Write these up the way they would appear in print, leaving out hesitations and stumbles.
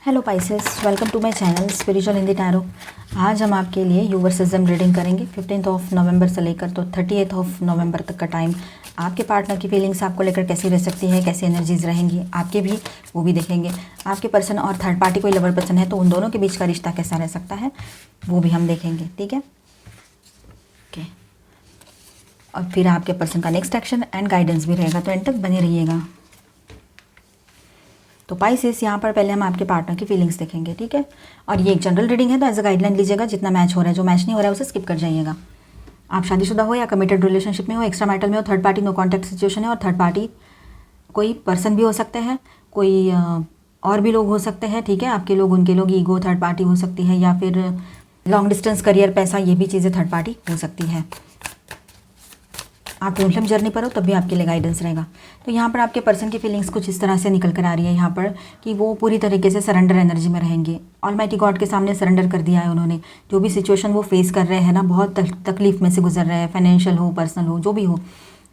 Hello Pisces, welcome to my channel spiritual Hindi tarot. आज हम आपके लिए यू वर्सेस देम रीडिंग करेंगे 15 ऑफ नवंबर से लेकर तो 30 ऑफ नवंबर तक का टाइम। आपके पार्टनर की फीलिंग्स आपको लेकर कैसी रह सकती है, कैसी एनर्जीज रहेंगी आपके भी, वो भी देखेंगे। आपके पर्सन और थर्ड पार्टी कोई लवर पर्सन है तो उन दोनों के बीच का रिश्ता कैसा रह सकता है वो भी हम देखेंगे, ठीक है। ओके, और फिर आपके पर्सन का नेक्स्ट एक्शन एंड गाइडेंस भी रहेगा, तो एंड तक बने रहिएगा। तो पाइसेस, यहाँ पर पहले हम आपके पार्टनर की फीलिंग्स देखेंगे, ठीक है। और ये एक जनरल रीडिंग है तो एज अ गाइडलाइन लीजिएगा, जितना मैच हो रहा है, जो मैच नहीं हो रहा है उसे स्किप कर जाइएगा। आप शादीशुदा हो या कमिटेड रिलेशनशिप में हो, एक्स्ट्रा मैरिटल में हो, third party no contact situation है, और थर्ड पार्टी कोई पर्सन भी हो सकते हैं, कोई और भी लोग हो सकते हैं, ठीक है। आपके लोग, उनके लोग, ईगो थर्ड पार्टी हो सकती है, या फिर लॉन्ग डिस्टेंस, करियर, पैसा, ये भी चीज़ें थर्ड पार्टी हो सकती है। आप ट्विन फ्लेम जर्नी पर हो तब भी आपके लिए गाइडेंस रहेगा। तो यहाँ पर आपके पर्सन की फीलिंग्स कुछ इस तरह से निकल कर आ रही है यहाँ पर कि वो पूरी तरीके से सरेंडर एनर्जी में रहेंगे। ऑलमाइटी गॉड के सामने सरेंडर कर दिया है उन्होंने। जो भी सिचुएशन वो फेस कर रहे हैं ना, बहुत तकलीफ में से गुजर रहे हैं, फाइनेंशियल हो, पर्सनल हो, जो भी हो,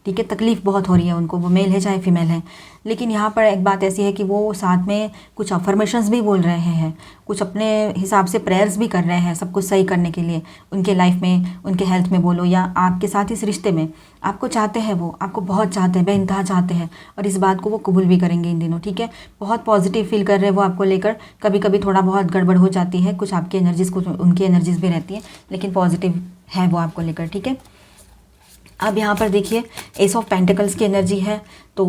ठीक है। तकलीफ़ बहुत हो रही है उनको, वो मेल है चाहे फीमेल है। लेकिन यहाँ पर एक बात ऐसी है कि वो साथ में कुछ अफर्मेशंस भी बोल रहे हैं, कुछ अपने हिसाब से प्रेयर्स भी कर रहे हैं सब कुछ सही करने के लिए, उनके लाइफ में, उनके हेल्थ में बोलो, या आपके साथ इस रिश्ते में आपको चाहते हैं, वो आपको बहुत चाहते हैं, बेइंतहा चाहते हैं, और इस बात को वो कबूल भी करेंगे इन दिनों, ठीक है। बहुत पॉजिटिव फील कर रहे हैं वो आपको लेकर। कभी कभी थोड़ा बहुत गड़बड़ हो जाती है, कुछ आपकी एनर्जीज़, कुछ उनकी एनर्जीज़ भी रहती हैं, लेकिन पॉजिटिव है वो आपको लेकर, ठीक है। अब यहाँ पर देखिए, एस ऑफ पेंटिकल्स की एनर्जी है, तो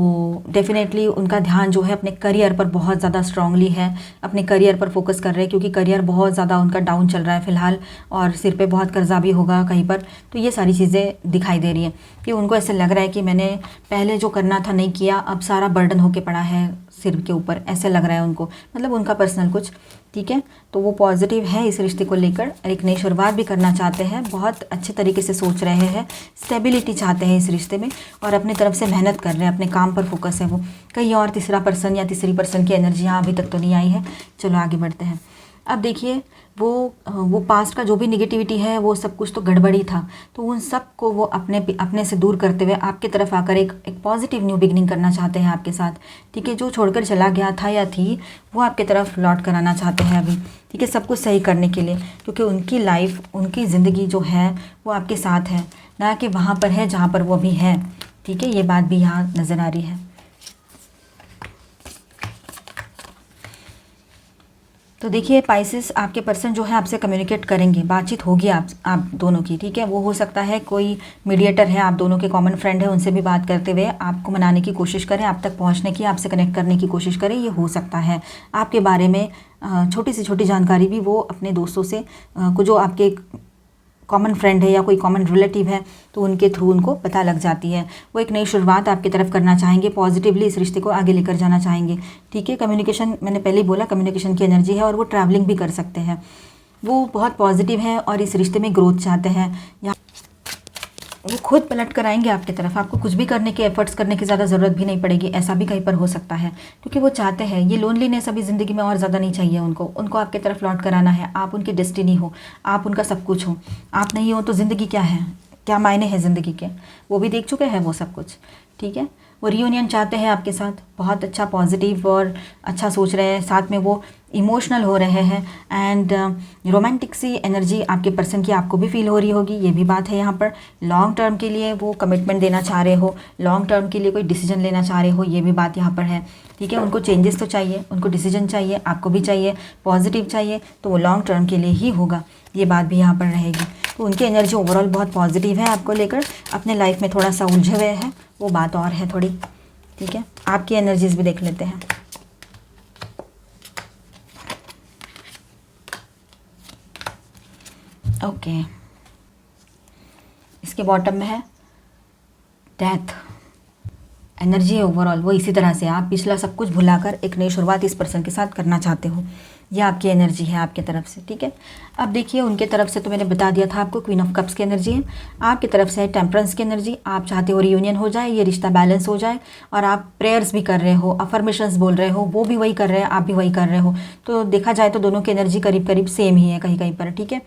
डेफिनेटली उनका ध्यान जो है अपने करियर पर बहुत ज़्यादा स्ट्रांगली है, अपने करियर पर फोकस कर रहे हैं, क्योंकि करियर बहुत ज़्यादा उनका डाउन चल रहा है फ़िलहाल, और सिर पे बहुत कर्जा भी होगा कहीं पर। तो ये सारी चीज़ें दिखाई दे रही हैं कि उनको ऐसे लग रहा है कि मैंने पहले जो करना था नहीं किया, अब सारा बर्डन होके पड़ा है सिर के ऊपर, ऐसे लग रहा है उनको, मतलब उनका पर्सनल कुछ, ठीक है। तो वो पॉजिटिव है इस रिश्ते को लेकर, एक नई शुरुआत भी करना चाहते हैं, बहुत अच्छे तरीके से सोच रहे हैं, स्टेबिलिटी चाहते हैं इस रिश्ते में, और अपनी तरफ से मेहनत कर रहे हैं, अपने काम पर फोकस है वो। कहीं और तीसरा पर्सन या तीसरी पर्सन की एनर्जी यहाँ अभी तक तो नहीं आई है। चलो आगे बढ़ते हैं। अब देखिए, वो पास्ट का जो भी निगेटिविटी है, वो सब कुछ तो गड़बड़ी था, तो उन सब को वो अपने से दूर करते हुए आपकी तरफ आकर एक पॉजिटिव न्यू बिगनिंग करना चाहते हैं आपके साथ, ठीक है। जो छोड़कर चला गया था या थी, वो आपकी तरफ लौट कर आना चाहते हैं अभी, ठीक है, सब कुछ सही करने के लिए, क्योंकि उनकी लाइफ, उनकी ज़िंदगी जो है वो आपके साथ है, ना कि वहाँ पर है जहाँ पर वो अभी है, ठीक है। ये बात भी यहाँ नज़र आ रही है। तो देखिए पाइसेस, आपके पर्सन जो है आपसे कम्युनिकेट करेंगे, बातचीत होगी आप दोनों की, ठीक है। वो हो सकता है कोई मीडिएटर है, आप दोनों के कॉमन फ्रेंड है, उनसे भी बात करते हुए आपको मनाने की कोशिश करें, आप तक पहुंचने की, आपसे कनेक्ट करने की कोशिश करें, ये हो सकता है। आपके बारे में छोटी से छोटी जानकारी भी वो अपने दोस्तों से, जो आपके कॉमन फ्रेंड है या कोई कॉमन रिलेटिव है, तो उनके थ्रू उनको पता लग जाती है। वो एक नई शुरुआत आपकी तरफ करना चाहेंगे, पॉजिटिवली इस रिश्ते को आगे लेकर जाना चाहेंगे, ठीक है। कम्युनिकेशन, मैंने पहले ही बोला, कम्युनिकेशन की एनर्जी है, और वो ट्रैवलिंग भी कर सकते हैं। वो बहुत पॉजिटिव है और इस रिश्ते में ग्रोथ चाहते हैं। वो खुद पलट कर आएंगे आपकी तरफ, आपको कुछ भी करने के, एफर्ट्स करने की ज़्यादा ज़रूरत भी नहीं पड़ेगी, ऐसा भी कहीं पर हो सकता है, क्योंकि वो चाहते हैं, ये लोनलीनेस अभी ज़िंदगी में और ज़्यादा नहीं चाहिए उनको आपकी तरफ लौट कर आना है। आप उनकी डेस्टिनी हो, आप उनका सब कुछ हो, आप नहीं हो तो ज़िंदगी क्या है, क्या मायने हैं ज़िंदगी के, वो भी देख चुके हैं वो सब कुछ, ठीक है। वो रियूनियन चाहते हैं आपके साथ, बहुत अच्छा पॉजिटिव और अच्छा सोच रहे हैं, साथ में वो इमोशनल हो रहे हैं, एंड रोमांटिक सी एनर्जी आपके पर्सन की आपको भी फील हो रही होगी, ये भी बात है यहाँ पर। लॉन्ग टर्म के लिए वो कमिटमेंट देना चाह रहे हो, लॉन्ग टर्म के लिए कोई डिसीजन लेना चाह रहे हो, ये भी बात यहाँ पर है, ठीक है। उनको चेंजेस तो चाहिए, उनको डिसीजन चाहिए, आपको भी चाहिए, पॉजिटिव चाहिए, तो वो लॉन्ग टर्म के लिए ही होगा, ये बात भी यहाँ पर रहेगी। तो उनकी एनर्जी ओवरऑल बहुत पॉजिटिव है आपको लेकर, अपने लाइफ में थोड़ा सा उलझे हुए हैं, वो बात और है थोड़ी, ठीक है। आपकी एनर्जीज भी देख लेते हैं। ओके, इसके बॉटम में है डेथ एनर्जी है ओवरऑल। वो इसी तरह से आप पिछला सब कुछ भुलाकर एक नई शुरुआत इस पर्सन के साथ करना चाहते हो, ये आपकी एनर्जी है आपके तरफ से, ठीक है। अब देखिए, उनके तरफ से तो मैंने बता दिया था आपको, क्वीन ऑफ कप्स की एनर्जी है, आपकी तरफ से है टेम्परेंस की एनर्जी। आप चाहते हो रियूनियन हो जाए, ये रिश्ता बैलेंस हो जाए, और आप प्रेयर्स भी कर रहे हो, अफर्मेशंस बोल रहे हो, वो भी वही कर रहे हैं, आप भी वही कर रहे हो, तो देखा जाए तो दोनों की एनर्जी करीब करीब सेम ही है कहीं कहीं पर, ठीक है।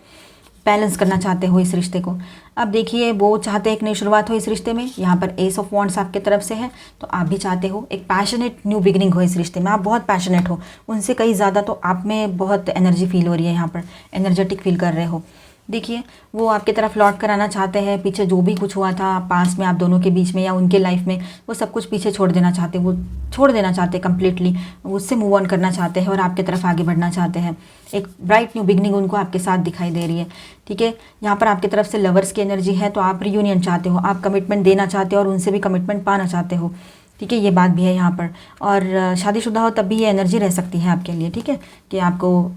बैलेंस करना चाहते हो इस रिश्ते को। अब देखिए वो चाहते हैं एक नई शुरुआत हो इस रिश्ते में, यहाँ पर एस ऑफ वॉन्ड्स आपके तरफ से है, तो आप भी चाहते हो एक पैशनेट न्यू बिगिनिंग हो इस रिश्ते में। आप बहुत पैशनेट हो उनसे कहीं ज़्यादा, तो आप में बहुत एनर्जी फील हो रही है, यहाँ पर एनर्जेटिक फील कर रहे हो। देखिए वो आपकी तरफ लौट कर आना चाहते हैं, पीछे जो भी कुछ हुआ था पास में आप दोनों के बीच में या उनके लाइफ में, वो सब कुछ पीछे छोड़ देना चाहते हैं, वो छोड़ देना चाहते हैं कम्प्लीटली, उससे मूव ऑन करना चाहते हैं और आपकी तरफ आगे बढ़ना चाहते हैं। एक ब्राइट न्यू बिगनिंग उनको आपके साथ दिखाई दे रही है, ठीक है। यहाँ पर आपकी तरफ से लवर्स की एनर्जी है, तो आप रियूनियन चाहते हो, आप कमिटमेंट देना चाहते हो और उनसे भी कमिटमेंट पाना चाहते हो, ठीक है, ये बात भी है यहाँ पर। और शादीशुदा हो तब भी ये एनर्जी रह सकती है आपके लिए, ठीक है, कि आपको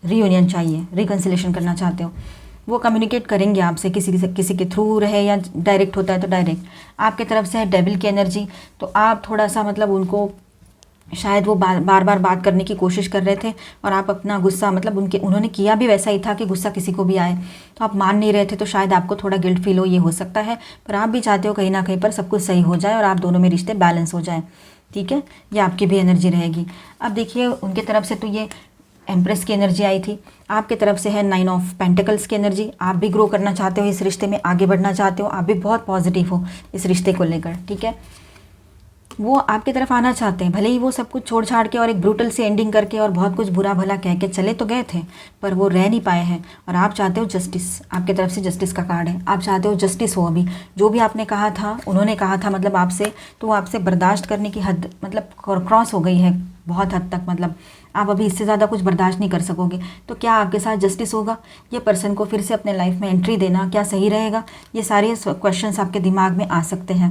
रियूनियन चाहिए, रिकन्सिलेशन करना चाहते हो। वो कम्युनिकेट करेंगे आपसे किसी के थ्रू रहे या डायरेक्ट होता है तो डायरेक्ट। आपके तरफ से है डेविल की एनर्जी, तो आप थोड़ा सा मतलब उनको शायद वो बार बार बात करने की कोशिश कर रहे थे और आप अपना गुस्सा मतलब उन्होंने किया भी वैसा ही था कि गुस्सा किसी को भी आए तो आप मान नहीं रहे थे, तो शायद आपको थोड़ा गिल्ट फील हो, ये हो सकता है। पर आप भी चाहते हो कहीं ना कहीं पर सब कुछ सही हो जाए और आप दोनों में रिश्ते बैलेंस हो जाए, ठीक है, ये आपकी भी एनर्जी रहेगी। अब देखिए उनके तरफ से तो ये एम्प्रेस की एनर्जी आई थी, आपके तरफ से है 9 ऑफ पेंटिकल्स की एनर्जी। आप भी ग्रो करना चाहते हो इस रिश्ते में, आगे बढ़ना चाहते हो, आप भी बहुत पॉजिटिव हो इस रिश्ते को लेकर, ठीक है। वो आपकी तरफ आना चाहते हैं, भले ही वो सब कुछ छोड़ छाड़ के और एक ब्रूटल से एंडिंग करके और बहुत कुछ बुरा भला कह के चले तो गए थे, पर वो रह नहीं पाए हैं। और आप चाहते हो जस्टिस, आपकी तरफ से जस्टिस का कार्ड है, आप चाहते हो जस्टिस हो। अभी जो भी आपने कहा था, उन्होंने कहा था मतलब आपसे, तो वो आपसे बर्दाश्त करने की हद मतलब क्रॉस हो गई है बहुत हद तक, मतलब आप अभी इससे ज़्यादा कुछ बर्दाश्त नहीं कर सकोगे। तो क्या आपके साथ जस्टिस होगा? ये पर्सन को फिर से अपने लाइफ में एंट्री देना क्या सही रहेगा? ये सारे क्वेश्चंस आपके दिमाग में आ सकते हैं,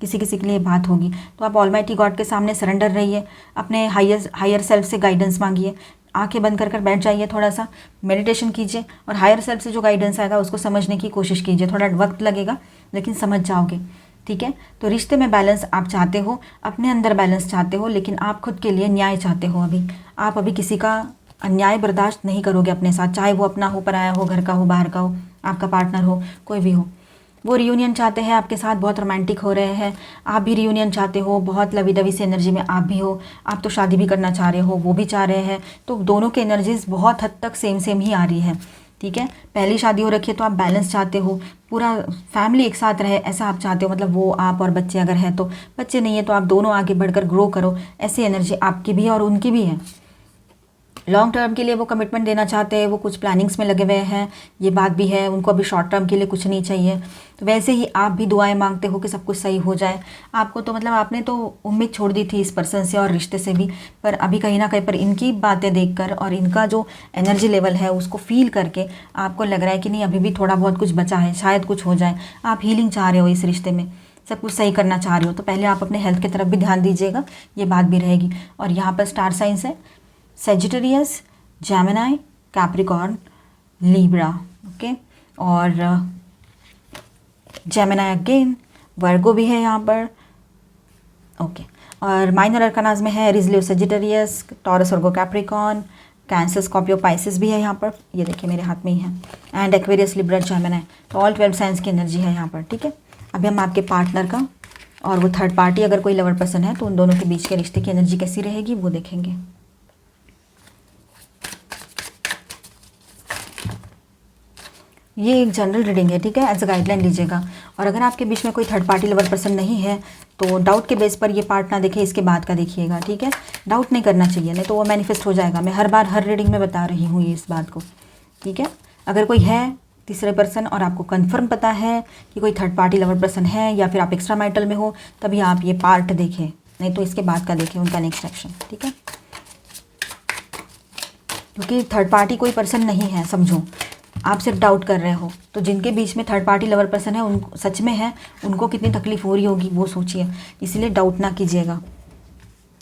किसी किसी के लिए बात होगी। तो आप ऑलमाइटी गॉड के सामने सरेंडर रहिए, अपने हायर सेल्फ से गाइडेंस मांगिए, आंखें बंद कर बैठ जाइए, थोड़ा सा मेडिटेशन कीजिए और हायर सेल्फ से जो गाइडेंस आएगा उसको समझने की कोशिश कीजिए। थोड़ा वक्त लगेगा लेकिन समझ जाओगे, ठीक है। तो रिश्ते में बैलेंस आप चाहते हो, अपने अंदर बैलेंस चाहते हो, लेकिन आप खुद के लिए न्याय चाहते हो। आप अभी किसी का अन्याय बर्दाश्त नहीं करोगे अपने साथ, चाहे वो अपना हो, पराया हो, घर का हो, बाहर का हो, आपका पार्टनर हो, कोई भी हो। वो रियूनियन चाहते हैं आपके साथ, बहुत रोमांटिक हो रहे हैं, आप भी रियूनियन चाहते हो, बहुत लवी डवी सी एनर्जी में आप भी हो। आप तो शादी भी करना चाह रहे हो, वो भी चाह रहे हैं, तो दोनों के एनर्जीज बहुत हद तक सेम ही आ रही है, ठीक है। पहली शादी हो रखी है तो आप बैलेंस चाहते हो, पूरा फैमिली एक साथ रहे ऐसा आप चाहते हो, मतलब वो आप और बच्चे अगर है तो, बच्चे नहीं है तो आप दोनों आगे बढ़कर ग्रो करो, ऐसी एनर्जी आपकी भी है और उनकी भी है। लॉन्ग टर्म के लिए वो कमिटमेंट देना चाहते हैं, वो कुछ प्लानिंग्स में लगे हुए हैं, ये बात भी है, उनको अभी शॉर्ट टर्म के लिए कुछ नहीं चाहिए। तो वैसे ही आप भी दुआएं मांगते हो कि सब कुछ सही हो जाए। आपको तो मतलब आपने तो उम्मीद छोड़ दी थी इस पर्सन से और रिश्ते से भी, पर अभी कहीं ना कहीं पर इनकी बातें देखकर और इनका जो एनर्जी लेवल है उसको फील करके आपको लग रहा है कि नहीं अभी भी थोड़ा बहुत कुछ बचा है, शायद कुछ हो जाए। आप हीलिंग चाह रहे हो इस रिश्ते में, सब कुछ सही करना चाह रहे हो, तो पहले आप अपने हेल्थ की तरफ भी ध्यान दीजिएगा, ये बात भी रहेगी। और यहाँ पर स्टार साइंस है Sagittarius, Gemini, Capricorn, Libra, okay, और जेमिनी अगेन, वर्गो भी है यहाँ पर, ओके। और माइनर अरकानाज में है एरीज, लियो, सेजिटेरियस, टॉरस, वर्गो, कैप्रिकॉर्न, कैंसर, स्कॉर्पियो, पाइसेस भी है यहाँ पर, ये देखिए मेरे हाथ में ही है, एंड एक्वेरियस, लिब्रा, जेमिनी। तो ऑल 12 साइंस की एनर्जी है यहाँ पर, ठीक है। अभी हम आपके पार्टनर का और वो थर्ड पार्टी अगर कोई लवर पर्सन है तो उन दोनों के बीच के रिश्ते की एनर्जी कैसी रहेगी वो देखेंगे। ये एक जनरल रीडिंग है, ठीक है, एज अ गाइडलाइन लीजिएगा। और अगर आपके बीच में कोई थर्ड पार्टी लवर पर्सन नहीं है तो डाउट के बेस पर ये पार्ट ना देखिए, इसके बाद का देखिएगा, ठीक है। डाउट नहीं करना चाहिए, नहीं तो वो मैनिफेस्ट हो जाएगा। मैं हर बार हर रीडिंग में बता रही हूँ ये इस बात को, ठीक है। अगर कोई है तीसरे पर्सन और आपको कंफर्म पता है कि कोई थर्ड पार्टी लवर पर्सन है या फिर आप एक्स्ट्रा मैरिटल में हो, तभी आप ये पार्ट देखें, नहीं तो इसके बाद का देखें उनका नेक्स्ट एक्शन, ठीक है। क्योंकि थर्ड पार्टी कोई पर्सन नहीं है, समझो, आप सिर्फ डाउट कर रहे हो। तो जिनके बीच में थर्ड पार्टी लवर पर्सन है उन सच में है, उनको कितनी तकलीफ हो रही होगी वो सोचिए, इसलिए डाउट ना कीजिएगा,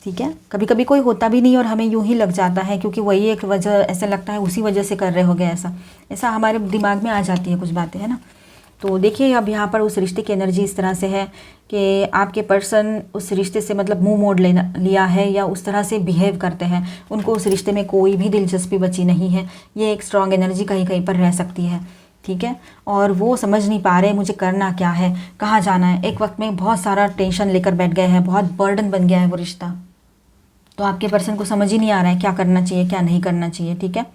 ठीक है। कभी कभी कोई होता भी नहीं और हमें यूं ही लग जाता है, क्योंकि वही एक वजह, ऐसा लगता है उसी वजह से कर रहे होगे, ऐसा हमारे दिमाग में आ जाती है कुछ बातें, है ना। तो देखिए अब यहाँ पर उस रिश्ते की एनर्जी इस तरह से है कि आपके पर्सन उस रिश्ते से मतलब मुंह मोड़ लिया है या उस तरह से बिहेव करते हैं, उनको उस रिश्ते में कोई भी दिलचस्पी बची नहीं है। ये एक स्ट्रॉन्ग एनर्जी कहीं कहीं पर रह सकती है, ठीक है। और वो समझ नहीं पा रहे मुझे करना क्या है, कहाँ जाना है। एक वक्त में बहुत सारा टेंशन लेकर बैठ गए हैं, बहुत बर्डन बन गया है वो रिश्ता, तो आपके पर्सन को समझ ही नहीं आ रहा है क्या करना चाहिए क्या नहीं करना चाहिए, ठीक है।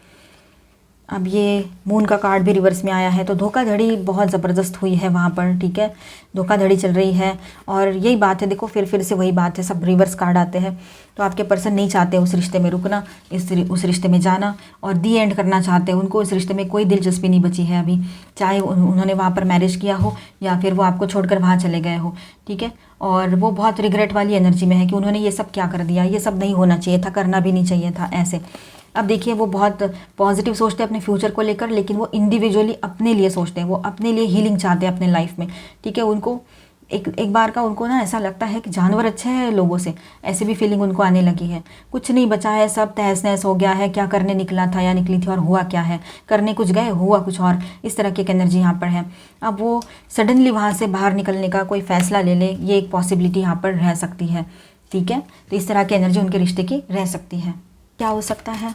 अब ये मून का कार्ड भी रिवर्स में आया है, तो धोखाधड़ी बहुत ज़बरदस्त हुई है वहाँ पर, ठीक है, धोखाधड़ी चल रही है। और यही बात है, देखो फिर से वही बात है, सब रिवर्स कार्ड आते हैं। तो आपके पर्सन नहीं चाहते उस रिश्ते में रुकना, उस रिश्ते में जाना और दी एंड करना चाहते हैं। उनको उस रिश्ते में कोई दिलचस्पी नहीं बची है अभी, चाहे उन्होंने वहाँ पर मैरिज किया हो या फिर वो आपको छोड़कर वहाँ चले गए हो, ठीक है। और वो बहुत रिग्रेट वाली एनर्जी में है कि उन्होंने ये सब क्या कर दिया, ये सब नहीं होना चाहिए था, करना भी नहीं चाहिए था ऐसे। अब देखिए वो बहुत पॉजिटिव सोचते हैं अपने फ्यूचर को लेकर, लेकिन वो इंडिविजुअली अपने लिए सोचते हैं, वो अपने लिए हीलिंग चाहते हैं अपने लाइफ में, ठीक है। उनको एक बार का उनको ना ऐसा लगता है कि जानवर अच्छे हैं लोगों से, ऐसी भी फीलिंग उनको आने लगी है। कुछ नहीं बचा है, सब तहस नहस हो गया है, क्या करने निकला था या निकली थी और हुआ क्या है, करने कुछ गए हुआ कुछ और, इस तरह की एक एनर्जी यहाँ पर है। अब वो सडनली वहाँ से बाहर निकलने का कोई फैसला ले ले, ये एक पॉसिबिलिटी यहाँ पर रह सकती है, ठीक है। तो इस तरह की एनर्जी उनके रिश्ते की रह सकती है। क्या हो सकता है?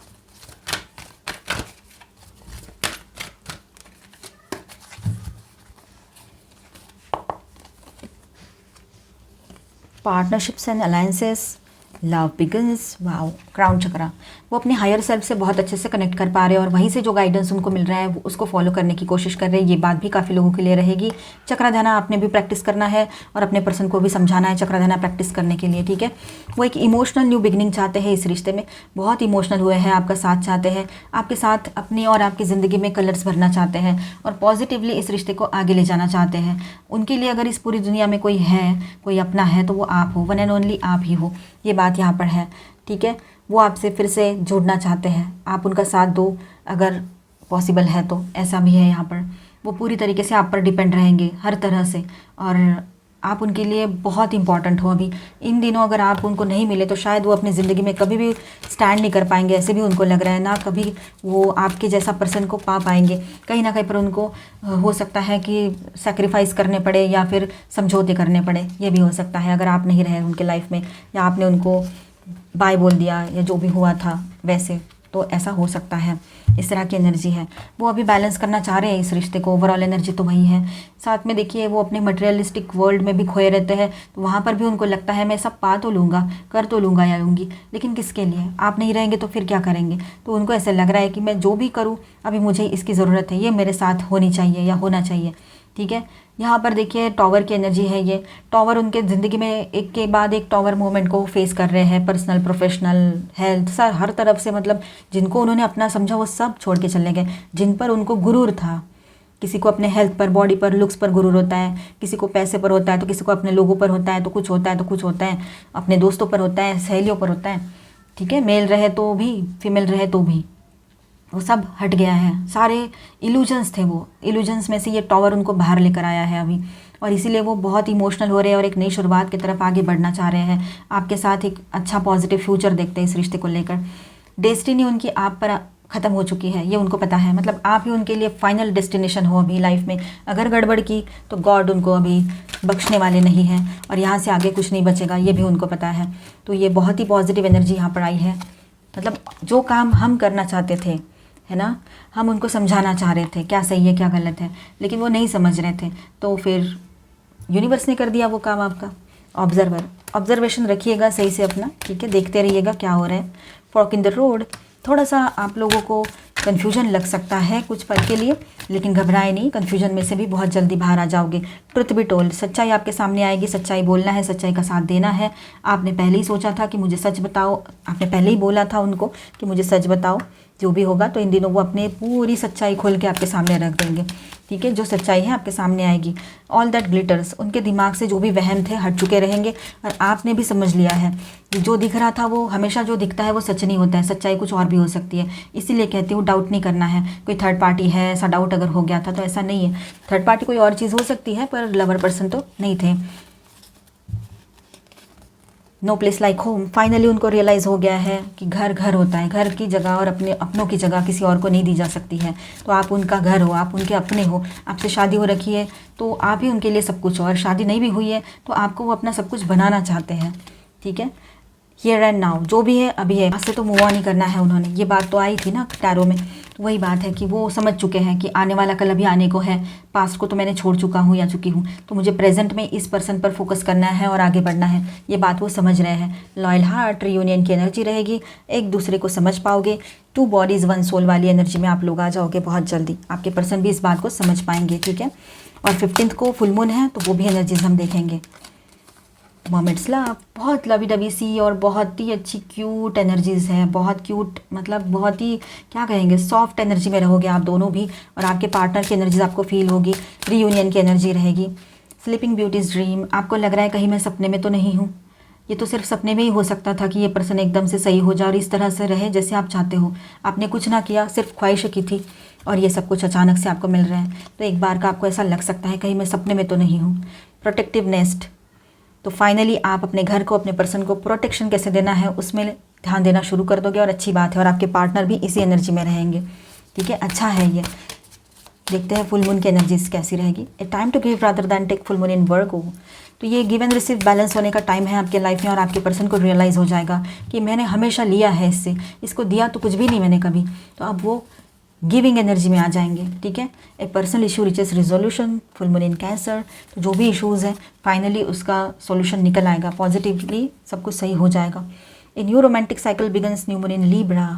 Partnerships and alliances, love begins, wow, crown chakra. वो अपने हायर सेल्फ से बहुत अच्छे से कनेक्ट कर पा रहे हैं और वहीं से जो गाइडेंस उनको मिल रहा है वो उसको फॉलो करने की कोशिश कर रहे हैं। ये बात भी काफ़ी लोगों के लिए रहेगी। चक्राधाना आपने भी प्रैक्टिस करना है और अपने पर्सन को भी समझाना है चक्राधाना प्रैक्टिस करने के लिए, ठीक है। वो एक इमोशनल न्यू बिगिनिंग चाहते हैं इस रिश्ते में, बहुत इमोशनल हुए हैं, आपका साथ चाहते हैं, आपके साथ अपनी और आपकी ज़िंदगी में कलर्स भरना चाहते हैं और पॉजिटिवली इस रिश्ते को आगे ले जाना चाहते हैं। उनके लिए अगर इस पूरी दुनिया में कोई है, कोई अपना है, तो वो आप हो, वन एंड ओनली आप ही हो, ये बात यहाँ पर है, ठीक है। वो आपसे फिर से जुड़ना चाहते हैं, आप उनका साथ दो अगर पॉसिबल है तो, ऐसा भी है यहाँ पर। वो पूरी तरीके से आप पर डिपेंड रहेंगे हर तरह से और आप उनके लिए बहुत इंपॉर्टेंट हो। अभी इन दिनों अगर आप उनको नहीं मिले तो शायद वो अपनी ज़िंदगी में कभी भी स्टैंड नहीं कर पाएंगे, ऐसे भी उनको लग रहा है ना, कभी वो आपके जैसा पर्सन को पा पाएंगे। कहीं ना कहीं पर उनको हो सकता है कि सैक्रिफाइस करने पड़े या फिर समझौते करने पड़े, ये भी हो सकता है अगर आप नहीं रहे उनके लाइफ में या आपने उनको बाय बोल दिया या जो भी हुआ था वैसे, तो ऐसा हो सकता है। इस तरह की एनर्जी है। वो अभी बैलेंस करना चाह रहे हैं इस रिश्ते को, ओवरऑल एनर्जी तो वही है। साथ में देखिए वो अपने मटेरियलिस्टिक वर्ल्ड में भी खोए रहते हैं, तो वहाँ पर भी उनको लगता है मैं सब पा तो लूँगा, कर तो लूँगा या लूँगी, लेकिन किसके लिए, आप नहीं रहेंगे तो फिर क्या करेंगे। तो उनको ऐसा लग रहा है कि मैं जो भी करूँ अभी मुझे इसकी ज़रूरत है, ये मेरे साथ होनी चाहिए या होना चाहिए, ठीक है। यहाँ पर देखिए टॉवर की एनर्जी है। ये टॉवर उनके ज़िंदगी में एक के बाद एक टॉवर मोमेंट को फेस कर रहे हैं, पर्सनल, प्रोफेशनल, हेल्थ, सर हर तरफ से, मतलब जिनको उन्होंने अपना समझा वो सब छोड़ के चले गए। जिन पर उनको गुरूर था, किसी को अपने हेल्थ पर, बॉडी पर, लुक्स पर गुरूर होता है, किसी को पैसे पर होता है, तो किसी को अपने लोगों पर होता है, तो कुछ होता है, तो कुछ होता है अपने दोस्तों पर होता है, सहेलियों पर होता है, ठीक है। मेल रहे तो भी, फीमेल रहे तो भी, वो सब हट गया है। सारे इल्यूजन्स थे, वो इल्यूजन्स में से ये टॉवर उनको बाहर लेकर आया है अभी, और इसीलिए वो बहुत इमोशनल हो रहे हैं और एक नई शुरुआत की तरफ आगे बढ़ना चाह रहे हैं। आपके साथ एक अच्छा पॉजिटिव फ्यूचर देखते हैं इस रिश्ते को लेकर। डेस्टिनी उनकी आप पर ख़त्म हो चुकी है, ये उनको पता है, मतलब आप ही उनके लिए फाइनल डेस्टिनेशन हो अभी लाइफ में। अगर गड़बड़ की तो गॉड उनको अभी बख्शने वाले नहीं हैं और यहाँ से आगे कुछ नहीं बचेगा, ये भी उनको पता है। तो ये बहुत ही पॉजिटिव एनर्जी यहाँ पर आई है। मतलब जो काम हम करना चाहते थे, है ना, हम उनको समझाना चाह रहे थे क्या सही है क्या गलत है, लेकिन वो नहीं समझ रहे थे, तो फिर यूनिवर्स ने कर दिया वो काम आपका। ऑब्जर्वेशन रखिएगा सही से अपना, ठीक है, देखते रहिएगा क्या हो रहा है। फॉर्क इन द रोड, थोड़ा सा आप लोगों को कन्फ्यूजन लग सकता है कुछ पल के लिए, लेकिन घबराए नहीं, कन्फ्यूजन में से भी बहुत जल्दी बाहर आ जाओगे। ट्रुथ बी टोल्ड, सच्चाई आपके सामने आएगी, सच्चाई बोलना है, सच्चाई का साथ देना है। आपने पहले ही सोचा था कि मुझे सच बताओ, आपने पहले ही बोला था उनको कि मुझे सच बताओ, जो भी होगा, तो इन दिनों वो अपने पूरी सच्चाई खोल के आपके सामने रख देंगे, ठीक है। जो सच्चाई है आपके सामने आएगी। ऑल दैट ग्लिटर्स, उनके दिमाग से जो भी वहम थे हट चुके रहेंगे और आपने भी समझ लिया है कि जो दिख रहा था वो हमेशा जो दिखता है वो सच नहीं होता है, सच्चाई कुछ और भी हो सकती है। इसीलिए कहती हूँ डाउट नहीं करना है। कोई थर्ड पार्टी है ऐसा डाउट अगर हो गया था तो ऐसा नहीं है, थर्ड पार्टी कोई और चीज़ हो सकती है, पर लवर पर्सन तो नहीं थे। No place like home, finally उनको रियलाइज़ हो गया है कि घर घर होता है, घर की जगह और अपने अपनों की जगह किसी और को नहीं दी जा सकती है। तो आप उनका घर हो, आप उनके अपने हो, आपसे शादी हो रखी है तो आप ही उनके लिए सब कुछ हो, और शादी नहीं भी हुई है तो आपको वो अपना सब कुछ बनाना चाहते हैं, ठीक है। हियर एंड नाउ, जो भी है अभी है, आज से तो मूव ऑन ही करना है उन्होंने। ये बात तो आई थी ना टैरो में, तो वही बात है कि वो समझ चुके हैं कि आने वाला कल अभी आने को है, पास्ट को तो मैंने छोड़ चुका हूँ या चुकी हूँ, तो मुझे प्रेजेंट में इस पर्सन पर फोकस करना है और आगे बढ़ना है। ये बात वो समझ रहे हैं। लॉयल हार्ट, रियूनियन की एनर्जी रहेगी, एक दूसरे को समझ पाओगे, 2 बॉडीज़ 1 सोल वाली एनर्जी में आप लोग आ जाओगे बहुत जल्दी। आपके पर्सन भी इस बात को समझ पाएंगे, ठीक है। और 15th को फुल मून है, तो वो भी एनर्जीज हम देखेंगे। मोमेंट्स लव, बहुत लवी डबी सी और बहुत ही अच्छी क्यूट एनर्जीज़ है, बहुत क्यूट, मतलब बहुत ही क्या कहेंगे, सॉफ्ट एनर्जी में रहोगे आप दोनों भी। और आपके पार्टनर की एनर्जीज आपको फील होगी, रीयूनियन की एनर्जी रहेगी। स्लीपिंग ब्यूटीज़ ड्रीम, आपको लग रहा है कहीं मैं सपने में तो नहीं हूँ। ये तो सिर्फ सपने में ही हो सकता था कि ये पर्सन एकदम से सही हो जाए और इस तरह से रहे जैसे आप चाहते हो। आपने कुछ ना किया, सिर्फ ख्वाहिश की थी और ये सब कुछ अचानक से आपको मिल रहा है। तो एक बार का आपको ऐसा लग सकता है कहीं मैं सपने में तो नहीं हूँ। प्रोटेक्टिव नेस्ट, तो फाइनली आप अपने घर को, अपने पर्सन को प्रोटेक्शन कैसे देना है उसमें ध्यान देना शुरू कर दोगे और अच्छी बात है। और आपके पार्टनर भी इसी एनर्जी में रहेंगे, ठीक है, अच्छा है ये। देखते हैं फुल मून की एनर्जीज कैसी रहेगी। A time to give rather than take, full moon in Virgo. तो ये गिव एंड रिसीव बैलेंस होने का टाइम है आपके लाइफ में और आपके पर्सन को रियलाइज़ हो जाएगा कि मैंने हमेशा लिया है इससे, इसको दिया तो कुछ भी नहीं मैंने कभी। तो अब वो गिविंग एनर्जी में आ जाएंगे, ठीक है। A personal issue reaches resolution, full moon in Cancer. तो जो भी इशूज़ हैं फाइनली उसका सॉल्यूशन निकल आएगा, पॉजिटिवली सब कुछ सही हो जाएगा। A new romantic cycle begins, new moon in Libra.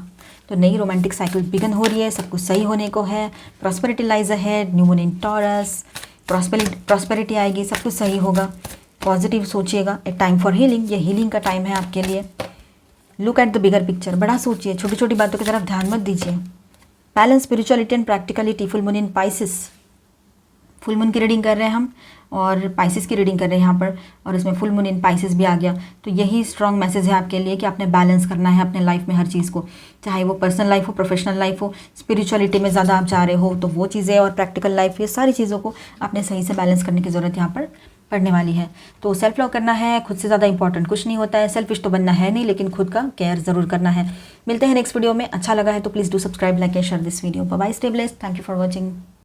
तो नई रोमांटिक साइकिल बिगन हो रही है, सब कुछ सही होने को है। Prosperity lies ahead, new moon in taurus. Prosperity आएगी, सब कुछ सही होगा, पॉजिटिव सोचिएगा। ए टाइम फॉर हीलिंग, ये हीलिंग का टाइम है आपके लिए। Look at the bigger picture, बड़ा सोचिए, छोटी छोटी बातों की तरफ ध्यान मत दीजिए। Balance spirituality and practicality, full moon in Pisces. Full moon की रीडिंग कर रहे हैं हम और पाइसिस की रीडिंग कर रहे हैं यहाँ पर, और इसमें फुल मून इन पाइसिस भी आ गया। तो यही स्ट्रॉन्ग मैसेज है आपके लिए कि आपने बैलेंस करना है अपने लाइफ में हर चीज़ को, चाहे वो पर्सनल लाइफ हो, प्रोफेशनल लाइफ हो, स्पिरिचुअलिटी में ज़्यादा आप जा रहे हो तो वो चीज़ें, और प्रैक्टिकल लाइफ, ये सारी चीज़ों को आपने सही से बैलेंस करने की ज़रूरत यहाँ पर पड़ने वाली है। तो सेल्फ लव करना है, खुद से ज़्यादा इंपॉर्टेंट कुछ नहीं होता है। सेल्फिश तो बनना है नहीं, लेकिन खुद का केयर ज़रूर करना है। मिलते हैं नेक्स्ट वीडियो में। अच्छा लगा है तो please do subscribe, like and share this video. Bye bye, stay blessed, thank you for watching.